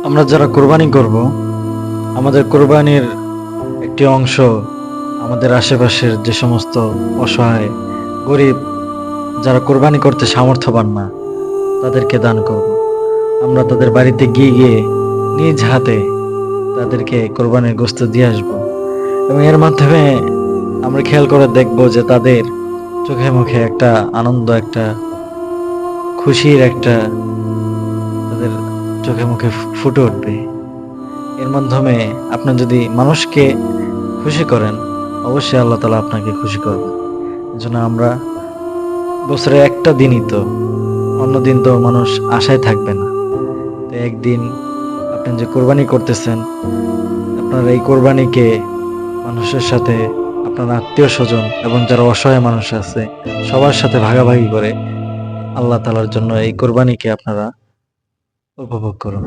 আমরা যারা কোরবানি করব, আমাদের কোরবানির একটি অংশ আমাদের আশেপাশের যে সমস্ত অসহায়, গরিব, যারা কোরবানি করতে সামর্থ্যবান না, তাদেরকে দান করব। আমরা তাদের বাড়িতে গিয়ে গিয়ে নিজ হাতে তাদেরকে কোরবানির গোশত দিয়ে আসব, এবং এর মাধ্যমে আমরা খেয়াল করে দেখব যে তাদের চোখে মুখে একটা আনন্দ, একটা খুশির একটা, তাদের চোখে মুখে ফুটে উঠবে। এর মাধ্যমে আপনি যদি মানুষকে খুশি করেন, অবশ্যই আল্লাহ তাআলা আপনাকে খুশি করবেন। এজন্য আমরা বছরে একটা দিনই তো, অন্য দিন তো মানুষ আশায় থাকবে না। তো একদিন আপনি যে কোরবানি করতেছেন, আপনার এই কোরবানিকে মানুষের সাথে, আপনার আত্মীয় স্বজন এবং যারা অসহায় মানুষ আছে সবার সাথে ভাগাভাগি করে আল্লাহ তাআলার জন্য এই কোরবানিকে আপনারা উপভোগ করুন।